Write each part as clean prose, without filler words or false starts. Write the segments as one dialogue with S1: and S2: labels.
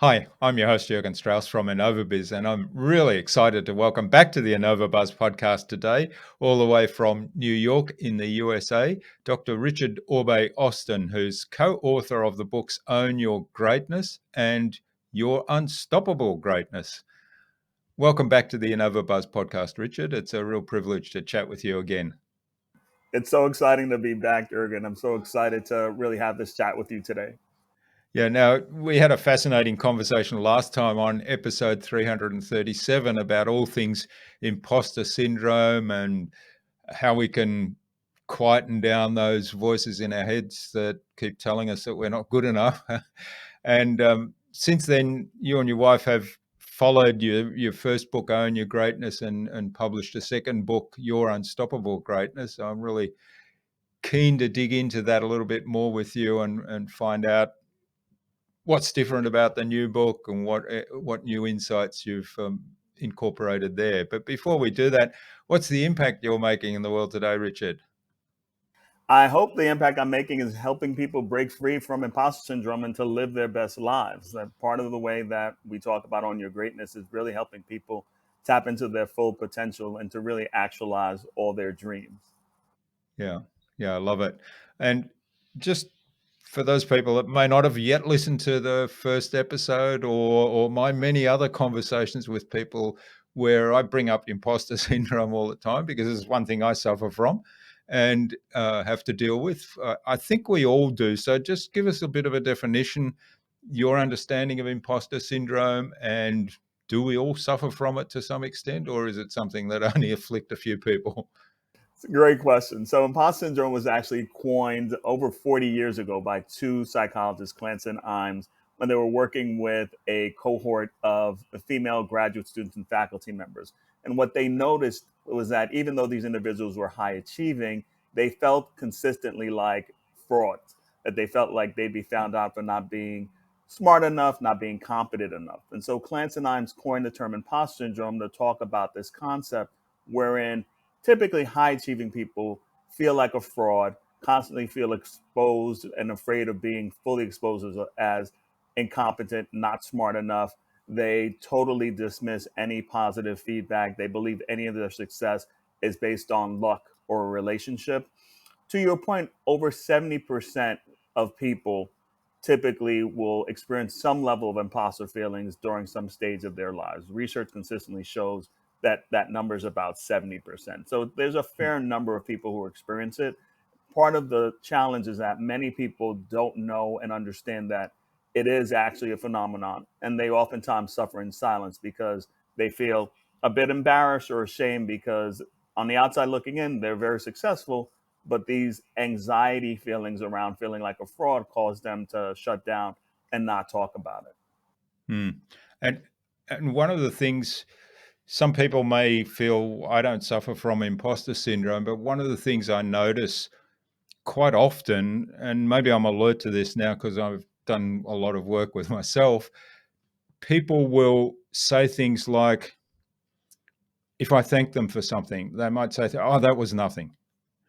S1: Hi, I'm your host, Jürgen Strauss from Innova.Buzz, and I'm really excited to welcome back to the Innova.Buzz podcast today, all the way from New York in the USA, Dr. Richard Orbe-Austin, who's co-author of the books Own Your Greatness and Your Unstoppable Greatness. Welcome back to the Innova.Buzz podcast, Richard. It's a real privilege to chat with you again.
S2: It's so exciting to be back, Jürgen. I'm so excited to really have this chat with you today.
S1: Yeah, now we had a fascinating conversation last time on episode 337 about all things imposter syndrome and how we can quieten down those voices in our heads that keep telling us that we're not good enough. And since then, you and your wife have followed your first book, Own Your Greatness, and published a second book, Your Unstoppable Greatness. So I'm really keen to dig into that a little bit more with you and find out what's different about the new book and what new insights you've incorporated there. But before we do that, what's the impact you're making in the world today, Richard?
S2: I hope the impact I'm making is helping people break free from imposter syndrome and to live their best lives. That part of the way that we talk about On Your Greatness is really helping people tap into their full potential and to really actualize all their dreams.
S1: Yeah, I love it. And just for those people that may not have yet listened to the first episode or my many other conversations with people where I bring up imposter syndrome all the time because it's one thing I suffer from and have to deal with. I think we all do. So just give us a bit of a definition, your understanding of imposter syndrome, and do we all suffer from it to some extent, or is it something that only afflict a few people?
S2: It's a great question. So, imposter syndrome was actually coined over 40 years ago by two psychologists, Clance and Imes, when they were working with a cohort of female graduate students and faculty members. And what they noticed was that even though these individuals were high achieving, they felt consistently like frauds, that they felt like they'd be found out for not being smart enough, not being competent enough. And so, Clance and Imes coined the term imposter syndrome to talk about this concept wherein typically high achieving people feel like a fraud, constantly feel exposed and afraid of being fully exposed as incompetent, not smart enough. They totally dismiss any positive feedback. They believe any of their success is based on luck or a relationship. To your point, over 70% of people typically will experience some level of imposter feelings during some stage of their lives. Research consistently shows that that number is about 70%. So there's a fair number of people who experience it. Part of the challenge is that many people don't know and understand that it is actually a phenomenon, and they oftentimes suffer in silence because they feel a bit embarrassed or ashamed because on the outside looking in, they're very successful, but these anxiety feelings around feeling like a fraud cause them to shut down and not talk about it.
S1: Hmm. And one of the things some people may feel I don't suffer from imposter syndrome, but one of the things I notice quite often, and maybe I'm alert to this now because I've done a lot of work with myself, people will say things like, if I thank them for something, they might say, "Oh, that was nothing."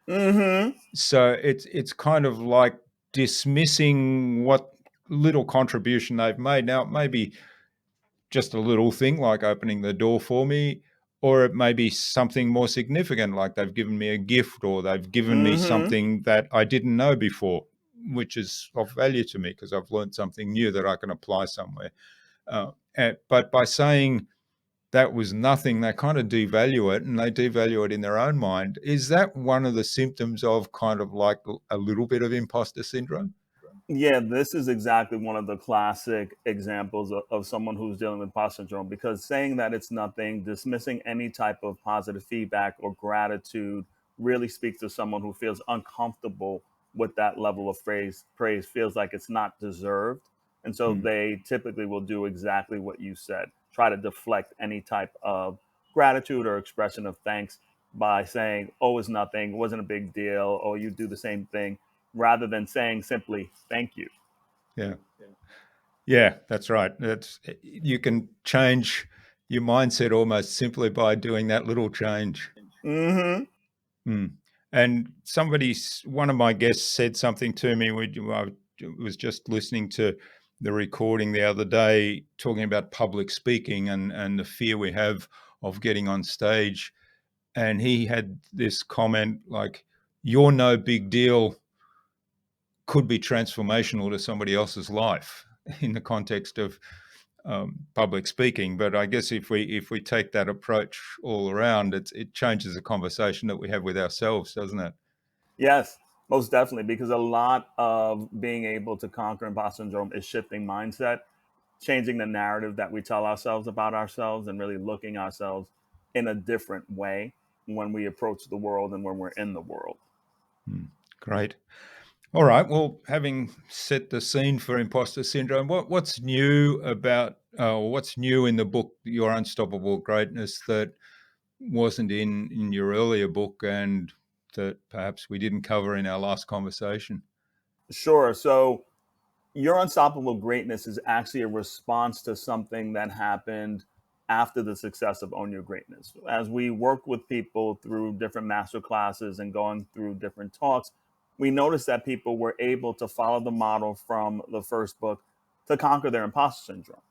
S2: Mm-hmm.
S1: So it's kind of like dismissing what little contribution they've made. Now, it may be just a little thing like opening the door for me, or it may be something more significant, like they've given me a gift or they've given me
S2: Mm-hmm.
S1: something that I didn't know before, which is of value to me because I've learned something new that I can apply somewhere. But by saying that was nothing, they kind of devalue it, and they devalue it in their own mind. Is that one of the symptoms of kind of like a little bit of imposter syndrome?
S2: Yeah, this is exactly one of the classic examples of someone who's dealing with imposter syndrome because saying that it's nothing, dismissing any type of positive feedback or gratitude really speaks to someone who feels uncomfortable with that level of praise, feels like it's not deserved. And so
S1: Hmm.
S2: they typically will do exactly what you said, try to deflect any type of gratitude or expression of thanks by saying, oh, it's nothing, it wasn't a big deal, or you do the same thing rather than saying simply thank you.
S1: Yeah. Yeah, that's right. That's you can change your mindset almost simply by doing that little change.
S2: Mm-hmm.
S1: Hmm. And one of my guests said something to me. I was just listening to the recording the other day talking about public speaking and the fear we have of getting on stage. And he had this comment like, "You're no big deal," could be transformational to somebody else's life in the context of public speaking. But I guess if we take that approach all around, it changes the conversation that we have with ourselves, doesn't it?
S2: Yes, most definitely, because a lot of being able to conquer imposter syndrome is shifting mindset, changing the narrative that we tell ourselves about ourselves, and really looking ourselves in a different way when we approach the world and when we're in the world.
S1: Great. All right. Well, having set the scene for imposter syndrome, what's new about, what's new in the book, Your Unstoppable Greatness, that wasn't in your earlier book and that perhaps we didn't cover in our last conversation?
S2: Sure. So, your unstoppable greatness is actually a response to something that happened after the success of Own Your Greatness. As we worked with people through different master classes and going through different talks, we noticed that people were able to follow the model from the first book to conquer their imposter syndrome.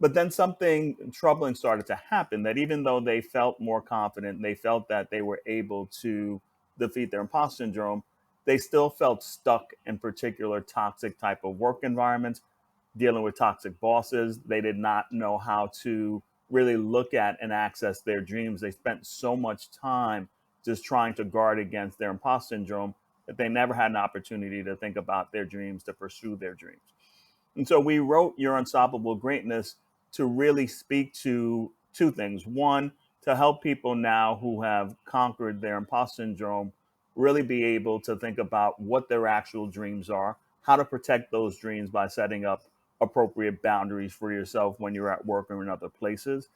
S2: But then something troubling started to happen, that even though they felt more confident, they felt that they were able to defeat their imposter syndrome, they still felt stuck in particular toxic type of work environments, dealing with toxic bosses. They did not know how to really look at and access their dreams. They spent so much time just trying to guard against their imposter syndrome that they never had an opportunity to think about their dreams, to pursue their dreams. And so we wrote Your Unstoppable Greatness to really speak to two things. One, to help people now who have conquered their imposter syndrome really be able to think about what their actual dreams are, how to protect those dreams by setting up appropriate boundaries for yourself when you're at work or in other places,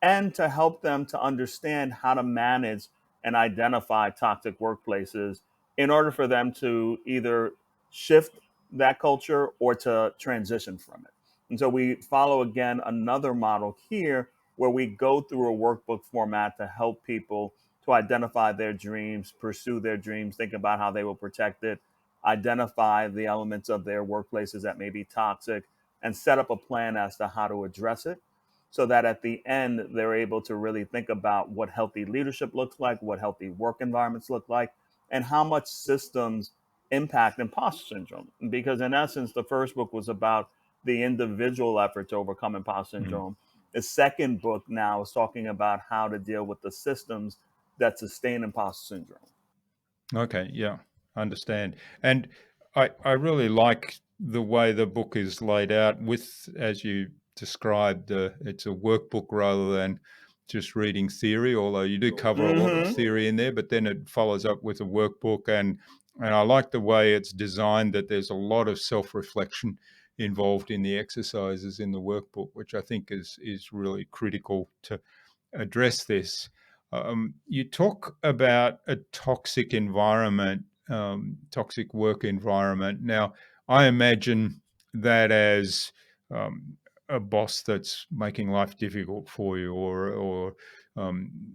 S2: and to help them to understand how to manage and identify toxic workplaces in order for them to either shift that culture or to transition from it. And so we follow again another model here where we go through a workbook format to help people to identify their dreams, pursue their dreams, think about how they will protect it, identify the elements of their workplaces that may be toxic, and set up a plan as to how to address it, so that at the end they're able to really think about what healthy leadership looks like, what healthy work environments look like, and how much systems impact imposter syndrome. Because in essence, the first book was about the individual effort to overcome imposter
S1: Mm.
S2: syndrome. The second book now is talking about how to deal with the systems that sustain imposter syndrome.
S1: Okay, yeah, understand. And I really like the way the book is laid out with, as you described, it's a workbook rather than just reading theory, although you do cover a lot of
S2: Mm-hmm.
S1: theory in there, but then it follows up with a workbook. And I like the way it's designed, that there's a lot of self-reflection involved in the exercises in the workbook, which I think is really critical to address this. You talk about a toxic environment, toxic work environment. Now, I imagine that as a boss that's making life difficult for you, or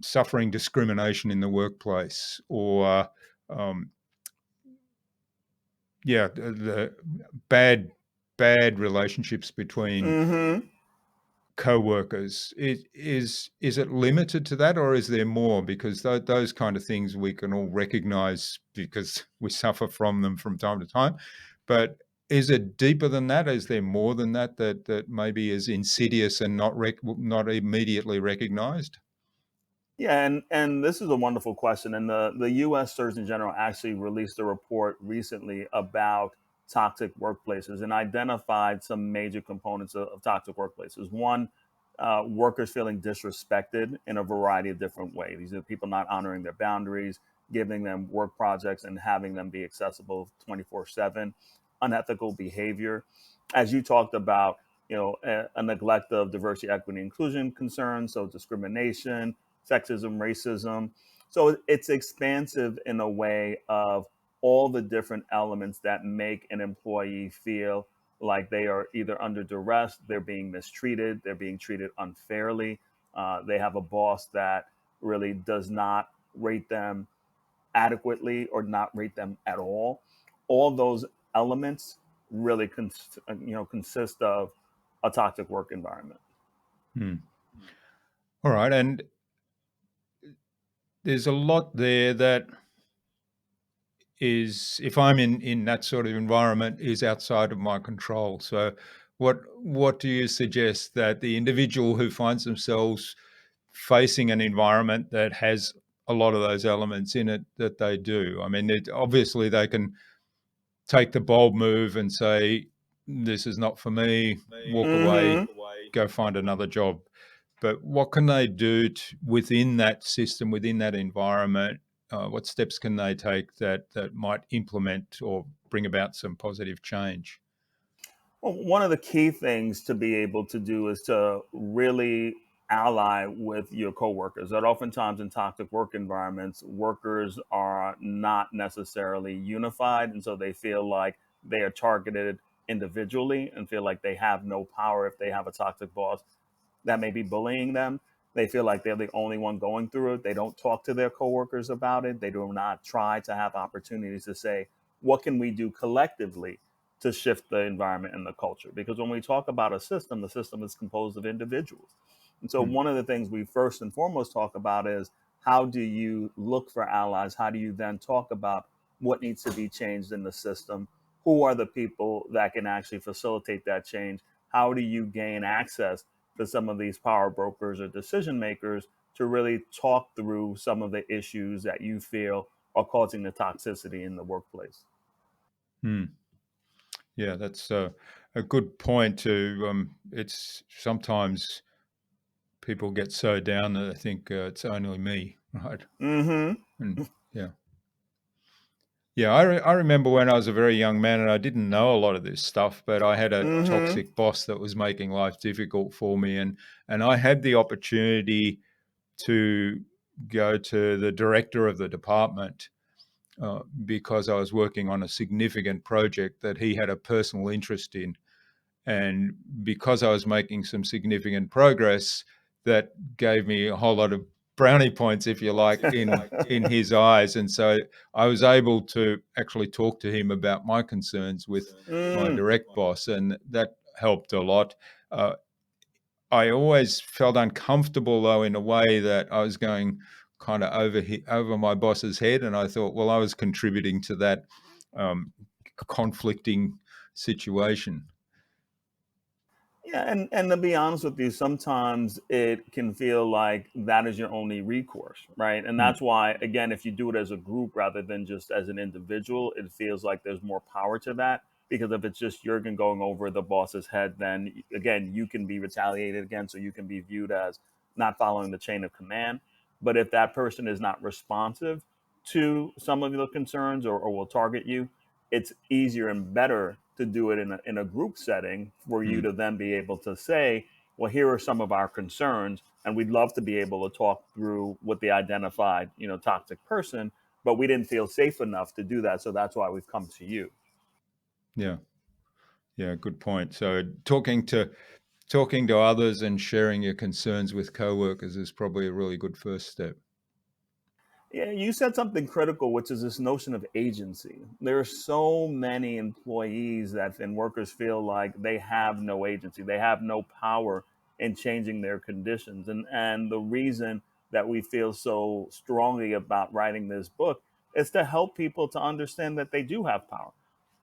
S1: suffering discrimination in the workplace, or yeah, the bad relationships between
S2: Mm-hmm.
S1: co-workers. Is it limited to that, or is there more? Because those kind of things we can all recognize because we suffer from them from time to time. But is it deeper than that? Is there more than that that maybe is insidious and not immediately recognized?
S2: Yeah, and this is a wonderful question. And the U.S. Surgeon General actually released a report recently about toxic workplaces and identified some major components of toxic workplaces. One, workers feeling disrespected in a variety of different ways. These are people not honoring their boundaries, giving them work projects and having them be accessible 24/7. Unethical behavior, as you talked about, a neglect of diversity, equity, inclusion concerns, so discrimination, sexism, racism. So it's expansive in a way of all the different elements that make an employee feel like they are either under duress, they're being mistreated, they're being treated unfairly. They have a boss that really does not rate them adequately or not rate them at all. All those elements really consist of a toxic work environment.
S1: All right. And there's a lot there that is, if I'm in that sort of environment, is outside of my control. So what do you suggest that the individual who finds themselves facing an environment that has a lot of those elements in it that they do? I mean, obviously they can take the bold move and say, this is not for me, walk away, go find another job. But what can they do within that system, within that environment? What steps can they take that might implement or bring about some positive change?
S2: Well, one of the key things to be able to do is to really ally with your coworkers. That oftentimes in toxic work environments, workers are not necessarily unified, and so they feel like they are targeted individually and feel like they have no power if they have a toxic boss that may be bullying them. They feel like they're the only one going through it. They don't talk to their coworkers about it. They do not try to have opportunities to say, what can we do collectively to shift the environment and the culture? Because when we talk about a system, the system is composed of individuals. And so,
S1: Hmm.
S2: one of the things we first and foremost talk about is how do you look for allies? How do you then talk about what needs to be changed in the system? Who are the people that can actually facilitate that change? How do you gain access to some of these power brokers or decision makers to really talk through some of the issues that you feel are causing the toxicity in the workplace?
S1: Hmm. Yeah, that's a good point. It's sometimes people get so down that they think it's only me, right?
S2: Mm-hmm.
S1: And yeah. Yeah, I remember when I was a very young man and I didn't know a lot of this stuff, but I had a
S2: Mm-hmm.
S1: toxic boss that was making life difficult for me, and I had the opportunity to go to the director of the department because I was working on a significant project that he had a personal interest in. And because I was making some significant progress, that gave me a whole lot of brownie points, if you like, in his eyes. And so I was able to actually talk to him about my concerns with my
S2: Mm.
S1: direct boss, and that helped a lot. Uh, I always felt uncomfortable, though, in a way that I was going kind of over my boss's head, and I thought, well, I was contributing to that um, conflicting situation.
S2: Yeah, and to be honest with you, sometimes it can feel like that is your only recourse, right? And
S1: Hmm.
S2: that's why, again, if you do it as a group rather than just as an individual, it feels like there's more power to that. Because if it's just Jurgen going over the boss's head, then again, you can be retaliated against, or you can be viewed as not following the chain of command. But if that person is not responsive to some of your concerns, or will target you, it's easier and better to do it in a group setting for you
S1: Hmm.
S2: to then be able to say, well, here are some of our concerns, and we'd love to be able to talk through with the identified, toxic person, but we didn't feel safe enough to do that, so that's why we've come to you.
S1: Yeah. Yeah, good point. So talking to others and sharing your concerns with coworkers is probably a really good first step.
S2: Yeah, you said something critical, which is this notion of agency. There are so many employees that and workers feel like they have no agency, they have no power in changing their conditions. And the reason that we feel so strongly about writing this book is to help people to understand that they do have power.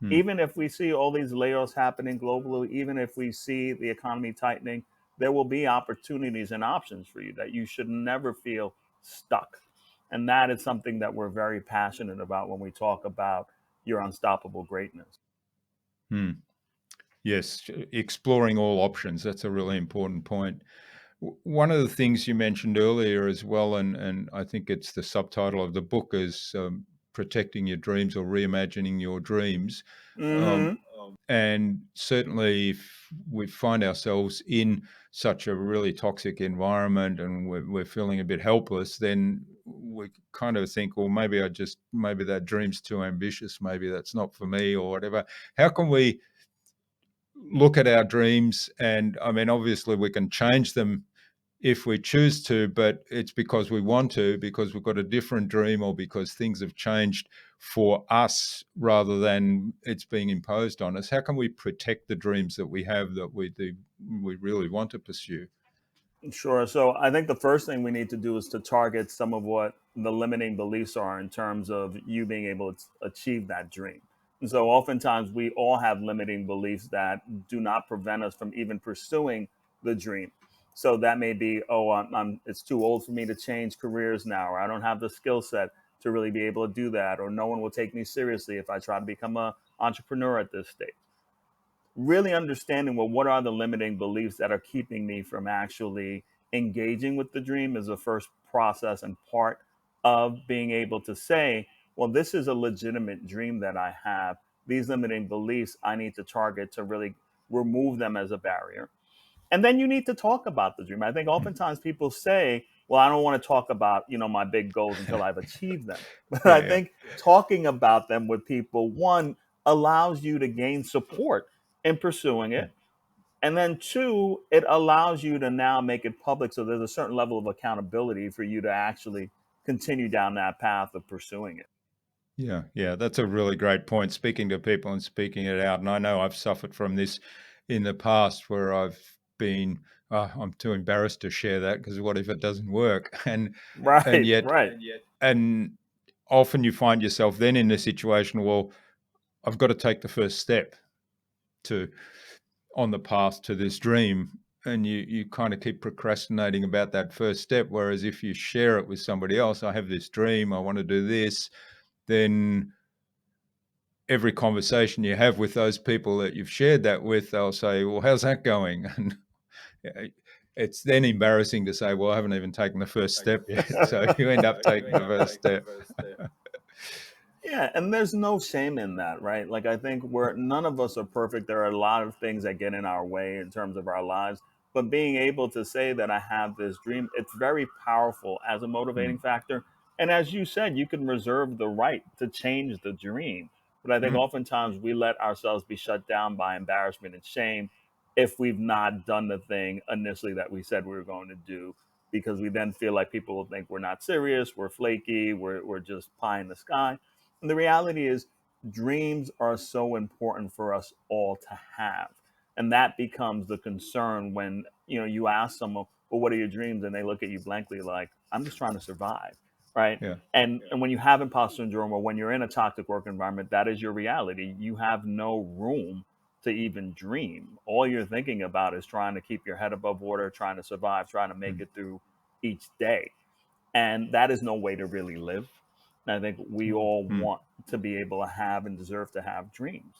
S1: Hmm.
S2: Even if we see all these layoffs happening globally, even if we see the economy tightening, there will be opportunities and options for you that you should never feel stuck. And that is something that we're very passionate about when we talk about your unstoppable greatness.
S1: Hmm. Yes, exploring all options. That's a really important point. One of the things you mentioned earlier as well, and I think it's the subtitle of the book, is protecting your dreams or reimagining your dreams. Um,
S2: Mm-hmm.
S1: and certainly, if we find ourselves in such a really toxic environment and we're feeling a bit helpless, then we kind of think, well, maybe that dream's too ambitious. Maybe that's not for me or whatever. How can we look at our dreams? And I mean, obviously, we can change them if we choose to, but it's because we want to, because we've got a different dream or because things have changed for us rather than it's being imposed on us? How can we protect the dreams that we have that we really want to pursue?
S2: Sure. So I think the first thing we need to do is to target some of what the limiting beliefs are in terms of you being able to achieve that dream. And so oftentimes we all have limiting beliefs that do not prevent us from even pursuing the dream. So that may be, oh, it's too old for me to change careers now, or I don't have the skill set to really be able to do that, or no one will take me seriously if I try to become an entrepreneur at this stage. Really understanding, well, what are the limiting beliefs that are keeping me from actually engaging with the dream is the first process and part of being able to say, well, this is a legitimate dream that I have. These limiting beliefs I need to target to really remove them as a barrier. And then you need to talk about the dream. I think oftentimes people say, well, I don't want to talk about, my big goals until I've achieved them. But I
S1: Yeah,
S2: think talking about them with people, one, allows you to gain support in pursuing
S1: yeah.
S2: it. And then two, it allows you to now make it public. So there's a certain level of accountability for you to actually continue down that path of pursuing it.
S1: Yeah, that's a really great point. Speaking to people and speaking it out. And I know I've suffered from this in the past where I've been, I'm too embarrassed to share that because what if it doesn't work? And
S2: Right,
S1: yet,
S2: right.
S1: and often you find yourself then in the situation, well, I've got to take the first step to on the path to this dream. And you kind of keep procrastinating about that first step. Whereas if you share it with somebody else, I have this dream, I want to do this, then every conversation you have with those people that you've shared that with, they'll say, well, how's that going? And it's then embarrassing to say, well, I haven't even taken the first step yet. So you end up taking the first step.
S2: Yeah, and there's no shame in that, right? Like I think we're none of us are perfect. There are a lot of things that get in our way in terms of our lives, but being able to say that I have this dream, it's very powerful as a motivating
S1: Mm.
S2: factor. And as you said, you can reserve the right to change the dream. But I think
S1: Mm.
S2: oftentimes we let ourselves be shut down by embarrassment and shame if we've not done the thing initially that we said we were going to do, because we then feel like people will think we're not serious, we're flaky, we're just pie in the sky. And the reality is, dreams are so important for us all to have. And that becomes the concern when you ask someone, well, what are your dreams? And they look at you blankly like, I'm just trying to survive. Right.
S1: Yeah.
S2: And when you have imposter syndrome or when you're in a toxic work environment, that is your reality. You have no room to even dream. All you're thinking about is trying to keep your head above water, trying to survive, trying to make
S1: Mm.
S2: it through each day. And that is no way to really live. And I think we all
S1: Mm.
S2: want to be able to have and deserve to have dreams.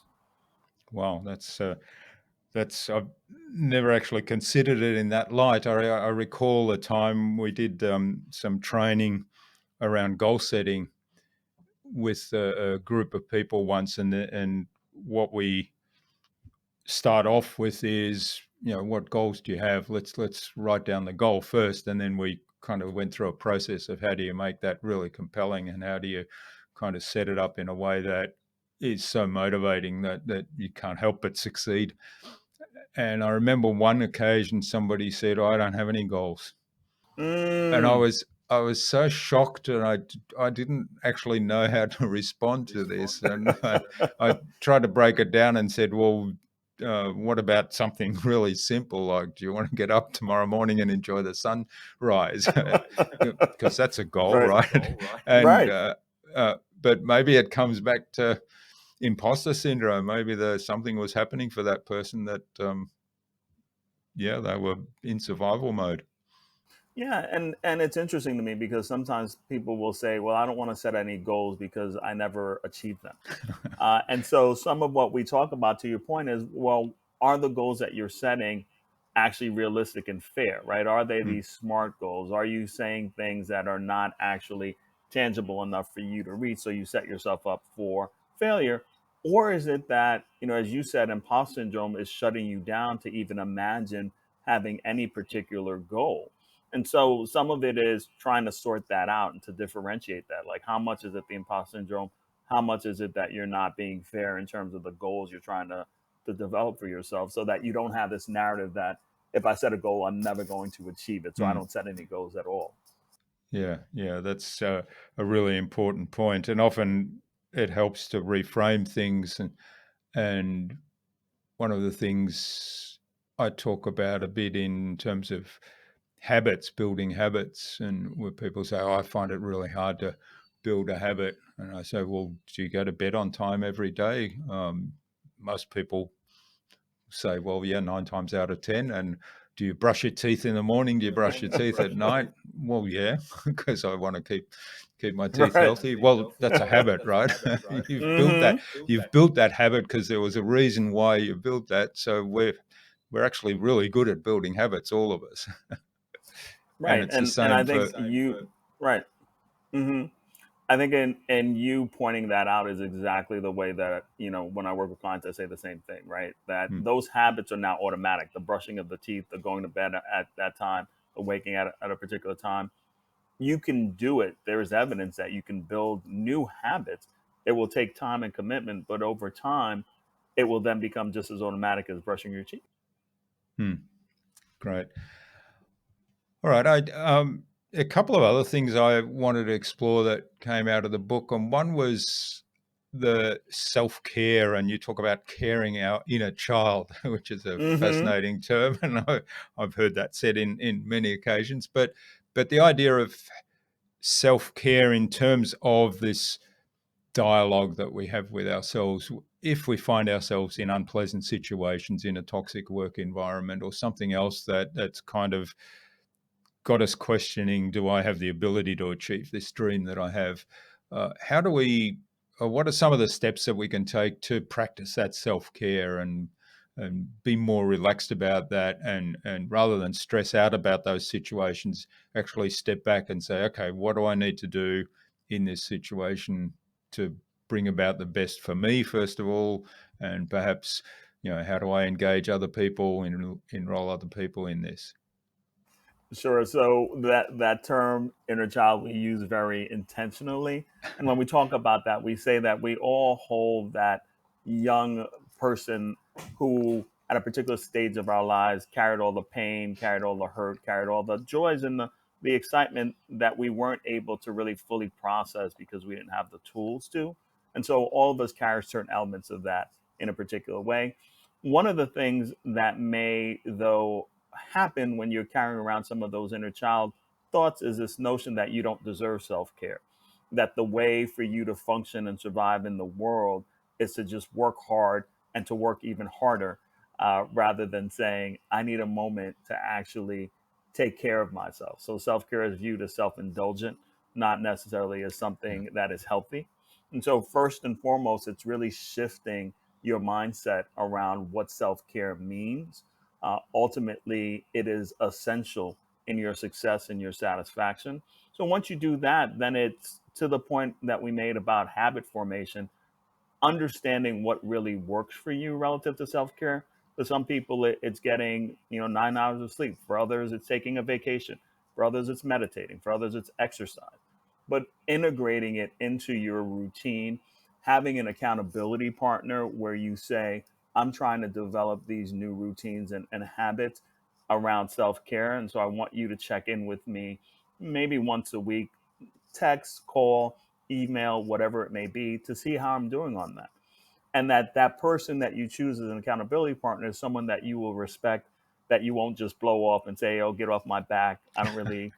S1: Wow, that's I've never actually considered it in that light. I recall a time we did some training around goal setting with a group of people once, and what we start off with is, what goals do you have? Let's write down the goal first, and then we kind of went through a process of how do you make that really compelling, and how do you kind of set it up in a way that is so motivating that you can't help but succeed. And I remember one occasion somebody said, "Oh, I don't have any goals." And I
S2: Mm,
S1: was I was so shocked, and I didn't actually know how to respond to this, and I tried to break it down and said, "Well, what about something really simple, like, do you want to get up tomorrow morning and enjoy the sunrise?" Because that's a goal,
S2: right,
S1: right? And
S2: right.
S1: but maybe it comes back to imposter syndrome. Maybe something was happening for that person that, yeah, they were in survival mode.
S2: Yeah, and it's interesting to me because sometimes people will say, "Well, I don't want to set any goals because I never achieve them." And so some of what we talk about, to your point, is, well, are the goals that you're setting actually realistic and fair, right? Are they
S1: Mm,
S2: these SMART goals? Are you saying things that are not actually tangible enough for you to reach, so you set yourself up for failure? Or is it that, as you said, imposter syndrome is shutting you down to even imagine having any particular goal? And so some of it is trying to sort that out and to differentiate that. Like, how much is it the imposter syndrome? How much is it that you're not being fair in terms of the goals you're trying to develop for yourself, so that you don't have this narrative that if I set a goal, I'm never going to achieve it. So I
S1: mm.
S2: don't set any goals at all.
S1: Yeah, that's a really important point. And often it helps to reframe things. And one of the things I talk about a bit in terms of habits, building habits, and where people say, oh, I find it really hard to build a habit. And I say, well, do you go to bed on time every day? Most people say, well, yeah, 9 times out of 10. And do you brush your teeth in the morning? Do you brush your teeth at night? Well, yeah, because I want to keep my teeth
S2: Right.
S1: healthy. Well, that's a habit, right? You've built that.
S2: Mm-hmm.
S1: You've built that habit because there was a reason why you built that. So we're actually really good at building habits, all of us. And
S2: Right.
S1: it's the
S2: And I
S1: same
S2: think
S1: for.
S2: you right. Mm-hmm. I think in you pointing that out is exactly the way that, when I work with clients, I say the same thing, right? That
S1: Hmm,
S2: those habits are now automatic. The brushing of the teeth, the going to bed at that time, the waking at a particular time. You can do it. There is evidence that you can build new habits. It will take time and commitment, but over time, it will then become just as automatic as brushing your teeth.
S1: hmm, great. All right. A couple of other things I wanted to explore that came out of the book, and one was the self-care, and you talk about caring our inner child, which is a
S2: Mm-hmm.
S1: fascinating term, and I've heard that said in many occasions. But the idea of self-care in terms of this dialogue that we have with ourselves, if we find ourselves in unpleasant situations, in a toxic work environment, or something else that's kind of got us questioning, do I have the ability to achieve this dream that I have? How do we, what are some of the steps that we can take to practice that self-care and be more relaxed about that, and rather than stress out about those situations, actually step back and say, okay, what do I need to do in this situation to bring about the best for me, first of all, and perhaps, how do I engage other people and enroll other people in this?
S2: Sure. So that term inner child we use very intentionally, and when we talk about that, we say that we all hold that young person who, at a particular stage of our lives, carried all the pain, carried all the hurt, carried all the joys and the excitement that we weren't able to really fully process because we didn't have the tools to. And so all of us carry certain elements of that in a particular way. One of the things that may, though, happen when you're carrying around some of those inner child thoughts is this notion that you don't deserve self care, that the way for you to function and survive in the world is to just work hard and to work even harder, rather than saying, I need a moment to actually take care of myself. So self care is viewed as self indulgent, not necessarily as something that is healthy. And so, first and foremost, it's really shifting your mindset around what self care means. Ultimately, it is essential in your success and your satisfaction. So once you do that, then it's to the point that we made about habit formation, understanding what really works for you relative to self-care. For some people, it's getting 9 hours of sleep. For others, it's taking a vacation. For others, it's meditating. For others, it's exercise. But integrating it into your routine, having an accountability partner where you say, I'm trying to develop these new routines and habits around self-care, and so I want you to check in with me maybe once a week, text, call, email, whatever it may be, to see how I'm doing on that. And that person that you choose as an accountability partner is someone that you will respect, that you won't just blow off and say, oh, get off my back. I don't really,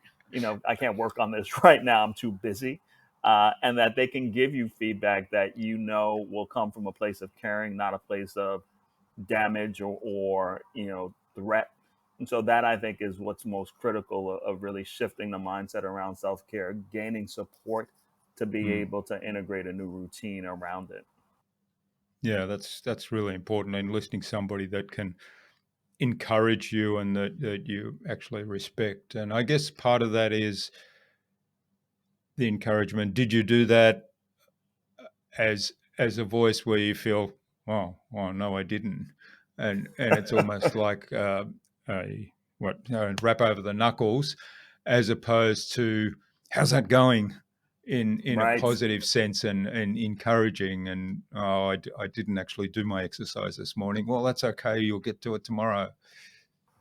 S2: I can't work on this right now. I'm too busy. And that they can give you feedback that will come from a place of caring, not a place of damage or threat. And so that, I think, is what's most critical of really shifting the mindset around self-care, gaining support to be
S1: Hmm.
S2: able to integrate a new routine around it.
S1: Yeah, that's really important, and listening to somebody that can encourage you and that you actually respect. And I guess part of that is the encouragement. Did you do that as a voice where you feel, oh no, I didn't, and it's almost like a rap over the knuckles, as opposed to how's that going, in a
S2: Right.
S1: positive sense and encouraging. And I didn't actually do my exercise this morning. Well, that's okay. You'll get to it tomorrow.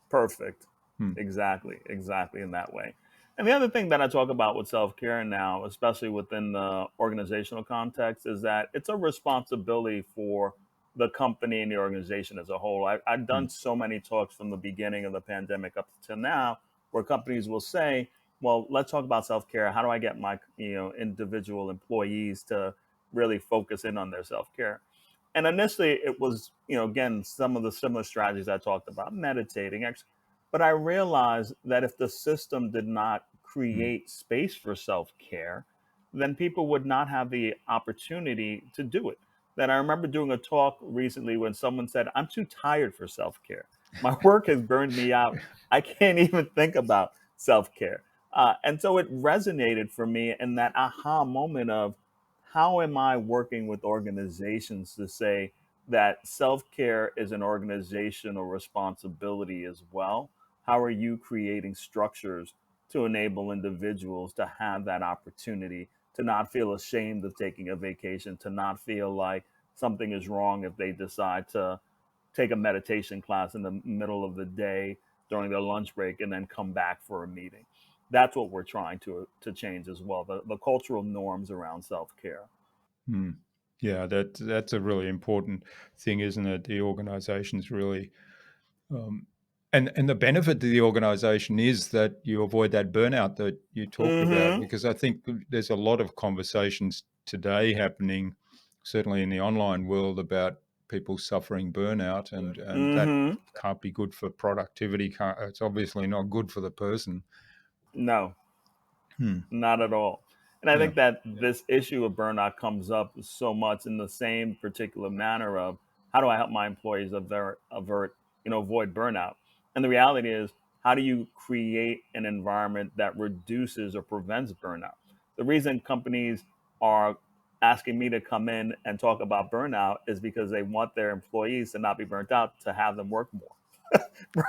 S2: Perfect.
S1: Hmm.
S2: Exactly in that way. And the other thing that I talk about with self care now, especially within the organizational context, is that it's a responsibility for the company and the organization as a whole. I've
S1: Hmm.
S2: done so many talks from the beginning of the pandemic up to now where companies will say, well, let's talk about self care. How do I get my individual employees to really focus in on their self care? And initially, it was again some of the similar strategies I talked about, meditating, but I realized that if the system did not
S1: Hmm.
S2: create space for self care, then people would not have the opportunity to do it. That I remember doing a talk recently when someone said, I'm too tired for self care. My work has burned me out. I can't even think about self care. And so it resonated for me in that aha moment of how am I working with organizations to say that self care is an organizational responsibility as well? How are you creating structures to enable individuals to have that opportunity to not feel ashamed of taking a vacation, to not feel like something is wrong if they decide to take a meditation class in the middle of the day during their lunch break and then come back for a meeting? That's what we're trying to change as well, the cultural norms around self-care.
S1: Hmm. Yeah, that's a really important thing, isn't it? The organizations really, um, and the benefit to the organization is that you avoid that burnout that you talked about.
S2: Mm-hmm.
S1: Because I think there's a lot of conversations today happening, certainly in the online world, about people suffering burnout, and that
S2: Mm-hmm.
S1: can't be good for productivity. It's obviously not good for the person.
S2: No,
S1: Hmm.
S2: not at all. And I
S1: Yeah.
S2: think that this issue of burnout comes up so much in the same particular manner of how do I help my employees avoid burnout? And the reality is, how do you create an environment that reduces or prevents burnout? The reason companies are asking me to come in and talk about burnout is because they want their employees to not be burnt out, to have them work more.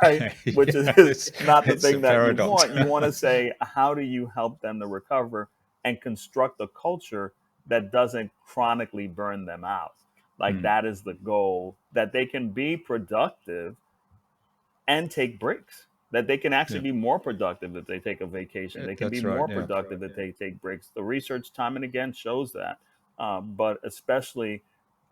S2: Right? Which is
S1: Yeah,
S2: not the
S1: it's a
S2: thing that you
S1: paradox.
S2: want. You want to say, how do you help them to recover and construct a culture that doesn't chronically burn them out? Like
S1: Hmm.
S2: that is the goal, that they can be productive and take breaks, that they can actually
S1: Yeah,
S2: be more productive if they take a vacation. They can be
S1: that's right.
S2: more
S1: Yeah.
S2: productive if they take breaks. The research, time and again, shows that. But especially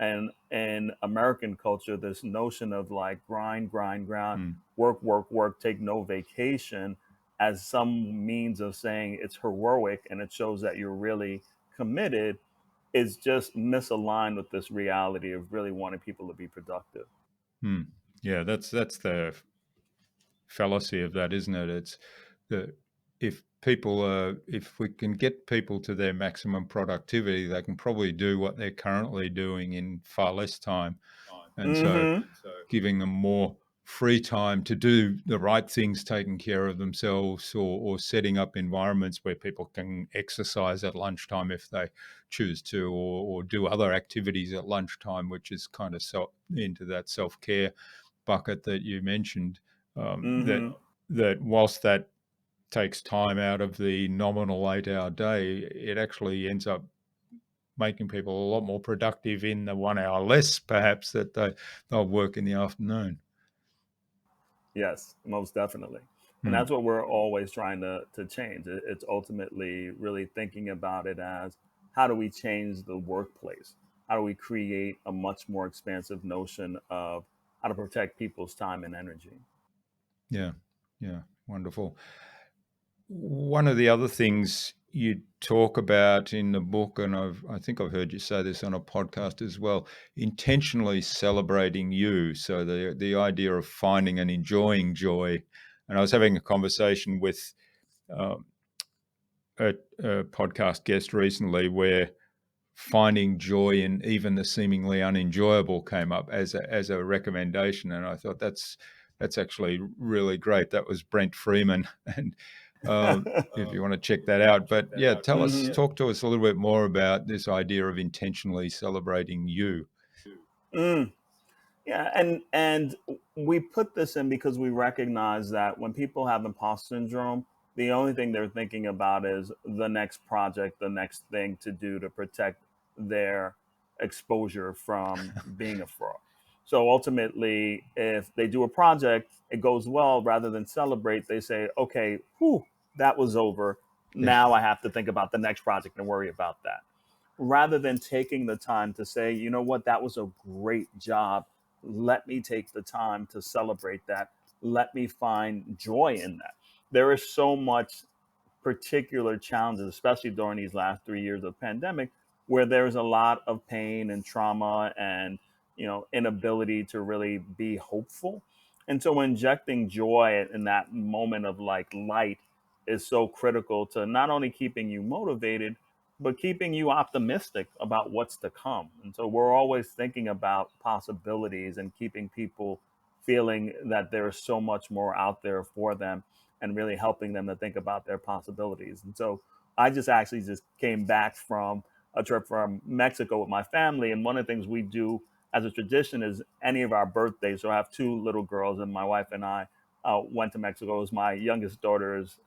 S2: in American culture, this notion of like grind, grind, grind,
S1: Hmm.
S2: work, work, work, take no vacation as some means of saying it's heroic and it shows that you're really committed is just misaligned with this reality of really wanting people to be productive.
S1: Hmm. Yeah, that's the fallacy of that, isn't it? It's the if we can get people to their maximum productivity, they can probably do what they're currently doing in far less time. And so
S2: Mm-hmm.
S1: giving them more free time to do the right things, taking care of themselves, or setting up environments where people can exercise at lunchtime if they choose to, or do other activities at lunchtime, which is kind of into that self-care bucket that you mentioned. That
S2: Mm-hmm.
S1: whilst that takes time out of the nominal 8-hour day, it actually ends up making people a lot more productive in the 1 hour less, perhaps, that they'll work in the afternoon.
S2: Yes, most definitely. And
S1: Hmm.
S2: that's what we're always trying to change. It's ultimately really thinking about it as how do we change the workplace? How do we create a much more expansive notion of how to protect people's time and energy?
S1: Yeah, yeah, wonderful. One of the other things you talk about in the book, and I think I've heard you say this on a podcast as well, intentionally celebrating you. So the idea of finding and enjoying joy. And I was having a conversation with um, a podcast guest recently where finding joy in even the seemingly unenjoyable came up as a recommendation, and I thought that's actually really great. That was Brent Freeman, and if you want to check that out. But yeah,
S2: Hmm.
S1: talk to us a little bit more about this idea of intentionally celebrating you.
S2: Mm. Yeah, and we put this in because we recognize that when people have imposter syndrome, the only thing they're thinking about is the next project, the next thing to do to protect their exposure from being a fraud. So ultimately, if they do a project, it goes well, rather than celebrate, they say, "Okay, whew, that was over.
S1: Yeah.
S2: Now I have to think about the next project and worry about that. Rather than taking the time to say, you know what, that was a great job. Let me take the time to celebrate that. Let me find joy in that. There is so much particular challenges, especially during these last 3 years of pandemic, where there's a lot of pain and trauma and inability to really be hopeful. And so injecting joy in that moment of like light is so critical to not only keeping you motivated, but keeping you optimistic about what's to come. And so we're always thinking about possibilities and keeping people feeling that there's so much more out there for them and really helping them to think about their possibilities. And so I just actually just came back from a trip from Mexico with my family. And one of the things we do as a tradition is any of our birthdays. So I have two little girls, and my wife and I went to Mexico. It was my youngest daughter's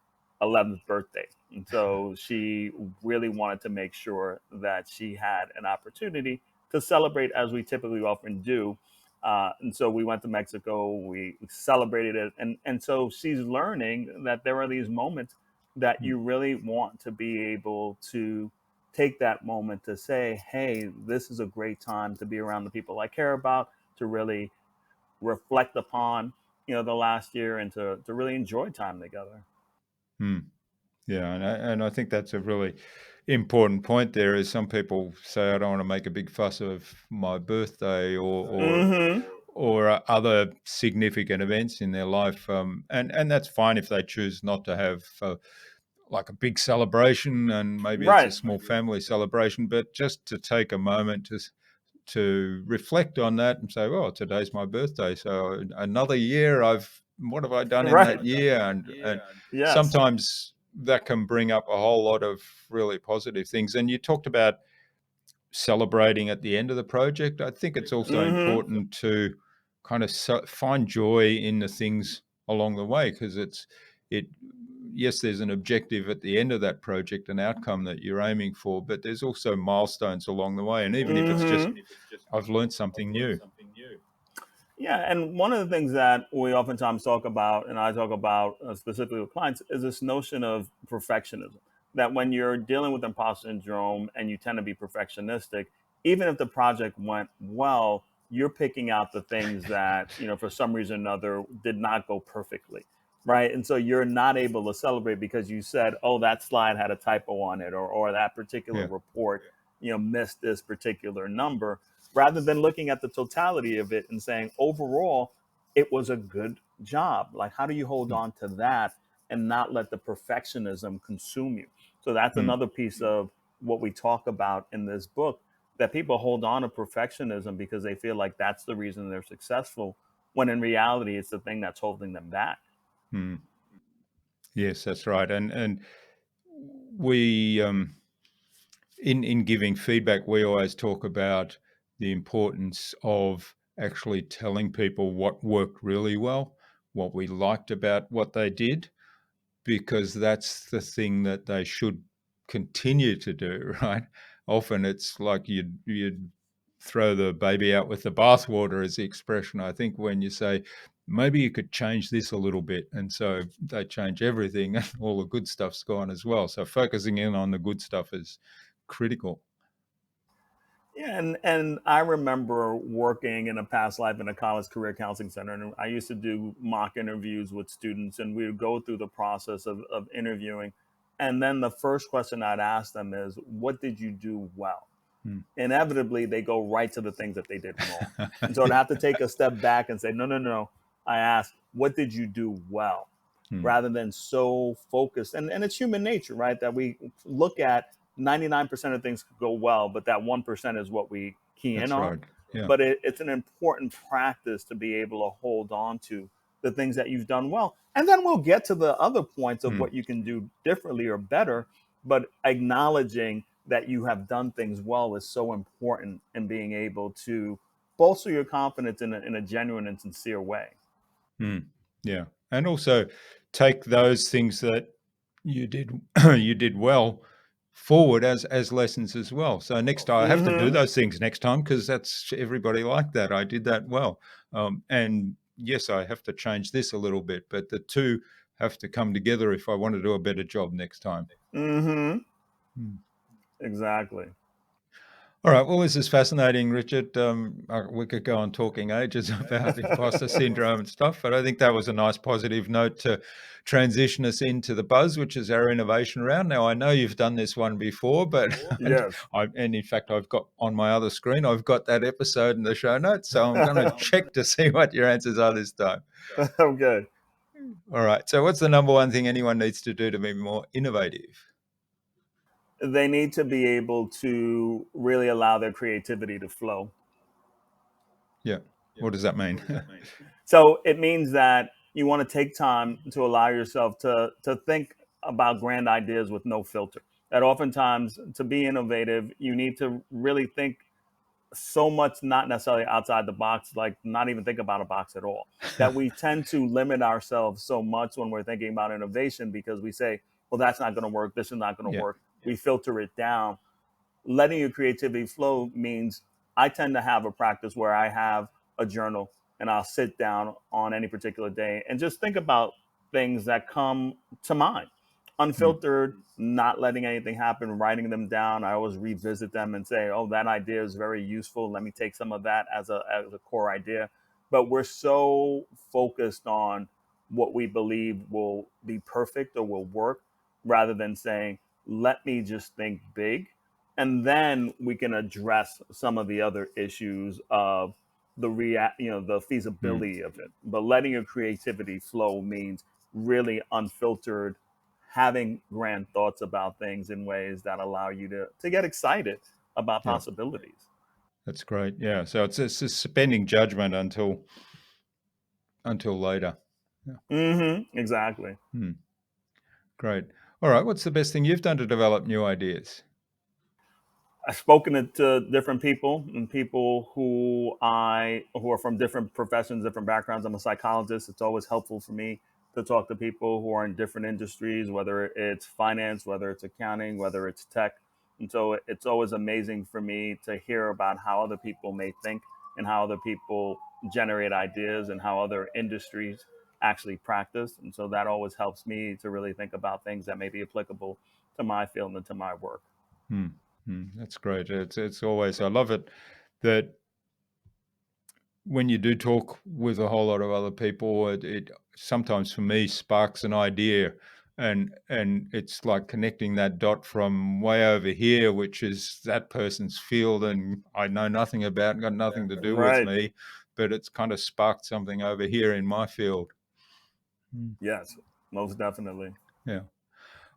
S2: 11th birthday. And so she really wanted to make sure that she had an opportunity to celebrate as we typically often do. And so we went to Mexico, we celebrated it. And so she's learning that there are these moments that you really want to be able to take that moment to say, hey, this is a great time to be around the people I care about, to really reflect upon, the last year, and to really enjoy time together.
S1: Hmm. Yeah, and I think that's a really important point there is some people say, I don't want to make a big fuss of my birthday
S2: Mm-hmm.
S1: or other significant events in their life. And that's fine if they choose not to have like a big celebration, and maybe it's a
S2: Right.
S1: small family celebration, but just to take a moment to reflect on that and say, well, today's my birthday. So another year, what have I done in
S2: Right.
S1: that year? And
S2: Yes.
S1: sometimes that can bring up a whole lot of really positive things. And you talked about celebrating at the end of the project. I think it's also
S2: Mm-hmm.
S1: important to kind of find joy in the things along the way, because it yes, there's an objective at the end of that project, an outcome that you're aiming for, but there's also milestones along the way. And even if it's just,
S2: Mm-hmm.
S1: I've learned something new.
S2: Yeah, and one of the things that we oftentimes talk about, and I talk about specifically with clients, is this notion of perfectionism. That when you're dealing with imposter syndrome and you tend to be perfectionistic, even if the project went well, you're picking out the things that, for some reason or another, did not go perfectly. Right. And so you're not able to celebrate because you said, oh, that slide had a typo on it, or that particular
S1: Yeah.
S2: report, missed this particular number, rather than looking at the totality of it and saying, overall, it was a good job. Like, how do you hold
S1: Mm,
S2: on to that and not let the perfectionism consume you? So that's
S1: mm,
S2: another piece of what we talk about in this book, that people hold on to perfectionism because they feel like that's the reason they're successful, when in reality, it's the thing that's holding them back.
S1: mm. Yes, that's right. And we in giving feedback, we always talk about the importance of actually telling people what worked really well, what we liked about what they did, because that's the thing that they should continue to do, right? Often it's like you'd throw the baby out with the bathwater, is the expression. I think when you say maybe you could change this a little bit, and so they change everything, and all the good stuff's gone as well. So focusing in on the good stuff is critical.
S2: Yeah, and I remember working in a past life in a college career counseling center, and I used to do mock interviews with students, and we would go through the process of interviewing, and then the first question I'd ask them is, "What did you do well?"
S1: Hmm.
S2: Inevitably, they go right to the things that they did wrong, and so I'd have to take a step back and say, "No, no, no." I asked, "What did you do well?"
S1: Hmm.
S2: Rather than so focused. And it's human nature, right? That we look at 99% of things could go well, but that 1% is what we key in
S1: That's
S2: on.
S1: right. Yeah.
S2: But it's an important practice to be able to hold on to the things that you've done well. And then we'll get to the other points of
S1: Hmm.
S2: what you can do differently or better. But acknowledging that you have done things well is so important in being able to bolster your confidence in a genuine and sincere way.
S1: Mm, yeah, and also take those things that you did you did well forward as lessons as well. So next time I have to do
S2: Mm-hmm.
S1: those things next time, because that's everybody like that. I did that well, and yes, I have to change this a little bit. But the two have to come together if I want to do a better job next time.
S2: Mm-hmm.
S1: Hmm.
S2: Exactly.
S1: All right. Well, this is fascinating, Richard. We could go on talking ages about imposter syndrome and stuff, but I think that was a nice positive note to transition us into the buzz, which is our innovation round. Now, I know you've done this one before, but
S2: Yes.
S1: and in fact, I've got on my other screen, I've got that episode in the show notes, so I'm going to check to see what your answers are this time.
S2: Okay.
S1: All right. So, what's the number one thing anyone needs to do to be more innovative?
S2: They need to be able to really allow their creativity to flow.
S1: Yeah. What does that mean?
S2: So it means that you want to take time to allow yourself to think about grand ideas with no filter. That oftentimes to be innovative, you need to really think so much, not necessarily outside the box, like not even think about a box at all. That we tend to limit ourselves so much when we're thinking about innovation because we say, well, that's not going to work. This is not going to
S1: Yeah.
S2: work. We filter it down. Letting your creativity flow means I tend to have a practice where I have a journal and I'll sit down on any particular day and just think about things that come to mind,
S1: Mm.
S2: unfiltered, not letting anything happen, writing them down. I always revisit them and say, oh, that idea is very useful. Let me take some of that as a core idea. But we're so focused on what we believe will be perfect or will work rather than saying, let me just think big, and then we can address some of the other issues of the
S1: Mm.
S2: feasibility of it. But letting your creativity flow means really unfiltered, having grand thoughts about things in ways that allow you to get excited about
S1: Yeah.
S2: possibilities.
S1: That's great. Yeah. So it's suspending judgment until later. Yeah.
S2: Mm-hmm. Exactly.
S1: Hmm. Great. All right. What's the best thing you've done to develop new ideas?
S2: I've spoken to different people and people who are from different professions, different backgrounds. I'm a psychologist. It's always helpful for me to talk to people who are in different industries, whether it's finance, whether it's accounting, whether it's tech. And so it's always amazing for me to hear about how other people may think and how other people generate ideas and how other industries actually practice. And so that always helps me to really think about things that may be applicable to my field and to my work.
S1: Hmm. That's great. It's always, I love it that when you do talk with a whole lot of other people, it sometimes for me sparks an idea, and it's like connecting that dot from way over here, which is that person's field, and I know nothing about, got nothing to do with
S2: Right.
S1: me, but it's kind of sparked something over here in my field. Mm.
S2: Yes, most definitely.
S1: Yeah.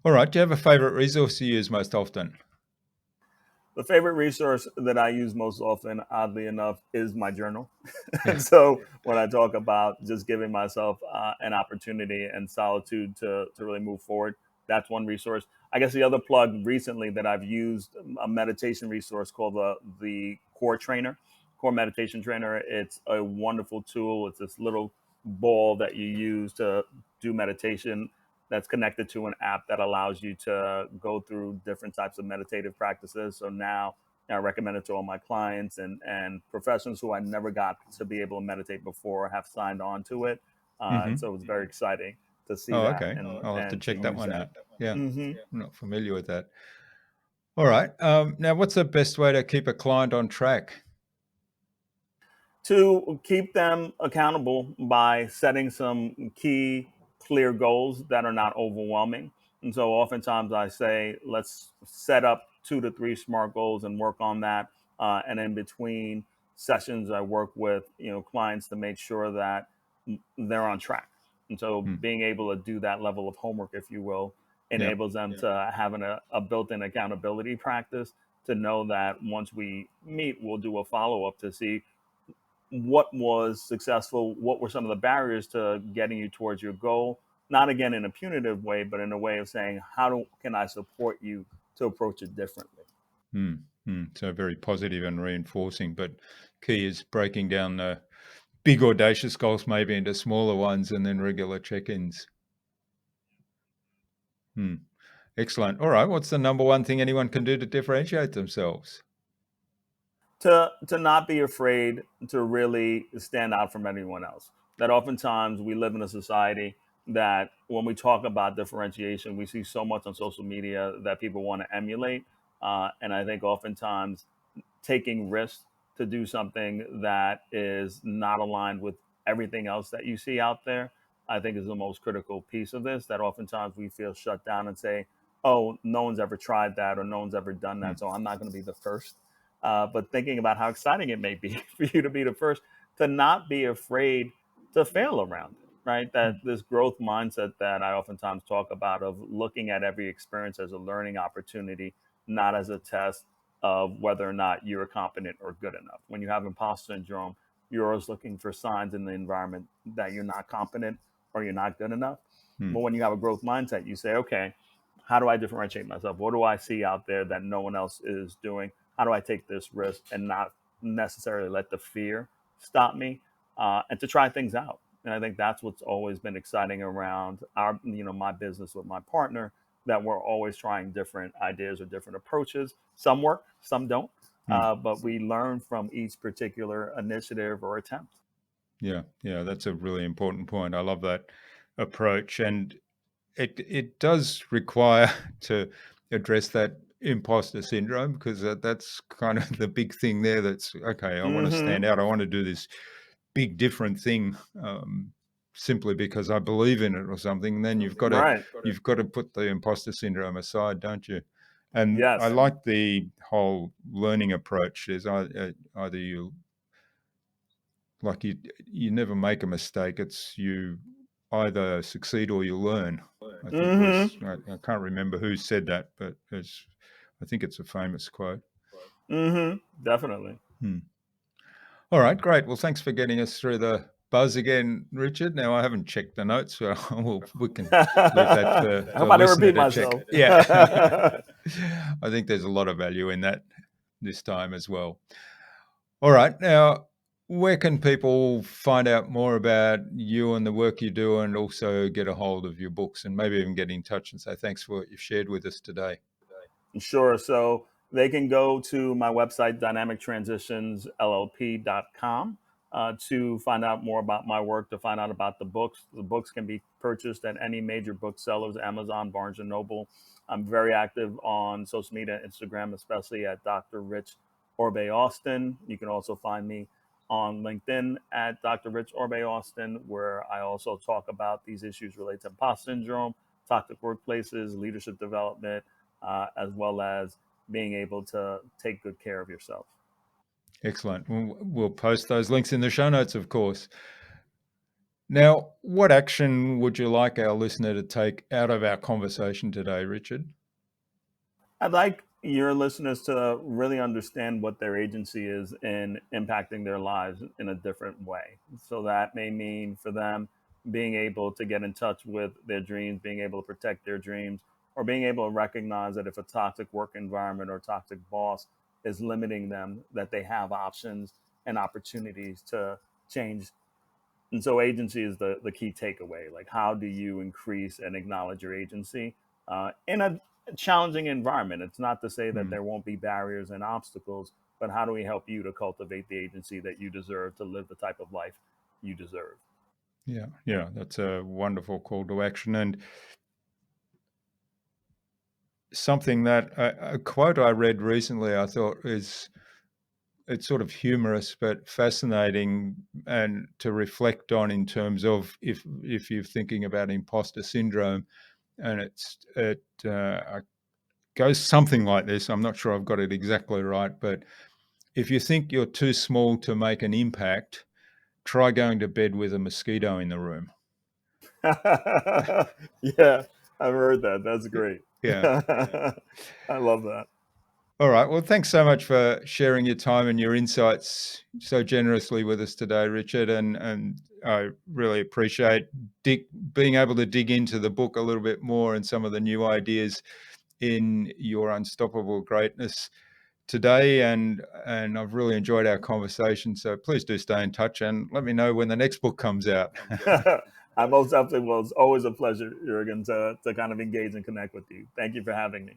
S1: All right. Do you have a favorite resource you use most often?
S2: The favorite resource that I use most often, oddly enough, is my journal.
S1: Yeah.
S2: So when I talk about just giving myself an opportunity and solitude to really move forward, that's one resource. I guess the other plug recently that I've used a meditation resource called the Core Meditation Trainer. It's a wonderful tool. It's this little ball that you use to do meditation that's connected to an app that allows you to go through different types of meditative practices. So now I recommend it to all my clients and professionals who I never got to be able to meditate before have signed on to it. And
S1: Mm-hmm.
S2: so it's very exciting to see
S1: Oh,
S2: that
S1: okay. I'll have to
S2: and to
S1: check that
S2: use
S1: one
S2: that.
S1: out. Yeah.
S2: Hmm.
S1: I'm not familiar with that. All right. Now, what's the best way to keep a client on track?
S2: To keep them accountable by setting some key, clear goals that are not overwhelming. And so oftentimes I say, let's set up 2 to 3 SMART goals and work on that. And in between sessions, I work with clients to make sure that they're on track. And so
S1: Hmm.
S2: being able to do that level of homework, if you will,
S1: Yeah.
S2: enables them to have a built-in accountability practice to know that once we meet, we'll do a follow-up to see what was successful, what were some of the barriers to getting you towards your goal, not again in a punitive way, but in a way of saying can I support you to approach it differently.
S1: Hmm. So very positive and reinforcing, but key is breaking down the big audacious goals maybe into smaller ones and then regular check-ins. Hmm. Excellent. All right. What's the number one thing anyone can do to differentiate themselves?
S2: To not be afraid to really stand out from anyone else. That oftentimes we live in a society that when we talk about differentiation, we see so much on social media that people want to emulate. And I think oftentimes taking risks to do something that is not aligned with everything else that you see out there, I think is the most critical piece of this. That oftentimes we feel shut down and say, oh, no one's ever tried that or no one's ever done that, so I'm not going to be the first. But thinking about how exciting it may be for you to be the first, to not be afraid to fail around it, right? That this growth mindset that I oftentimes talk about of looking at every experience as a learning opportunity, not as a test of whether or not you're competent or good enough. When you have imposter syndrome, you're always looking for signs in the environment that you're not competent or you're not good enough. But when you have a growth mindset, you say, okay, how do I differentiate myself? What do I see out there that no one else is doing? How do I take this risk and not necessarily let the fear stop me, and to try things out? And I think that's what's always been exciting around our, my business with my partner, that we're always trying different ideas or different approaches. Some work, some don't, but we learn from each particular initiative or attempt.
S1: Yeah, that's a really important point. I love that approach, and it does require to address that imposter syndrome, because that's kind of the big thing there. That's okay. I want to stand out. I want to do this big different thing, simply because I believe in it or something. And then you've got to put the imposter syndrome aside, don't you? And
S2: Yes.
S1: I like the whole learning approach. There's either you never make a mistake. It's you either succeed or you learn. I think I can't remember who said that, but I think it's a famous quote.
S2: Definitely.
S1: All right, great. Well, thanks for getting us through the buzz again, Richard. Now, I haven't checked the notes, so we can leave that for
S2: I
S1: the
S2: hope I didn't
S1: listener
S2: repeat
S1: to
S2: myself.
S1: check. Yeah. I think there's a lot of value in that this time as well. All right. Now, where can people find out more about you and the work you do, and also get a hold of your books, and maybe even get in touch and say thanks for what you've shared with us today?
S2: Sure. So they can go to my website, dynamictransitionsllp.com, to find out more about my work, to find out about the books. The books can be purchased at any major booksellers, Amazon, Barnes and Noble. I'm very active on social media, Instagram, especially at Dr. Rich Orbe-Austin. You can also find me on LinkedIn at Dr. Rich Orbe-Austin, where I also talk about these issues related to imposter syndrome, toxic workplaces, leadership development, as well as being able to take good care of yourself.
S1: Excellent. We'll post those links in the show notes, of course. Now, what action would you like our listener to take out of our conversation today, Richard?
S2: I'd like your listeners to really understand what their agency is in impacting their lives in a different way. So that may mean for them being able to get in touch with their dreams, being able to protect their dreams, or being able to recognize that if a toxic work environment or toxic boss is limiting them, that they have options and opportunities to change. And so agency is the key takeaway. Like, how do you increase and acknowledge your agency in a challenging environment? It's not to say that there won't be barriers and obstacles, but how do we help you to cultivate the agency that you deserve to live the type of life you deserve?
S1: Yeah, that's a wonderful call to action. And something that a quote I read recently, I thought it's sort of humorous but fascinating, and to reflect on in terms of if you're thinking about imposter syndrome, and it goes something like this. I'm not sure I've got it exactly right, but if you think you're too small to make an impact, try going to bed with a mosquito in the room.
S2: Yeah, I've heard that. That's great.
S1: Yeah.
S2: I love that.
S1: All right. Well, thanks so much for sharing your time and your insights so generously with us today, Richard. And I really appreciate being able to dig into the book a little bit more and some of the new ideas in your Unstoppable Greatness today. And I've really enjoyed our conversation. So please do stay in touch and let me know when the next book comes out.
S2: I most definitely will. It's always a pleasure, Jurgen, to kind of engage and connect with you. Thank you for having me.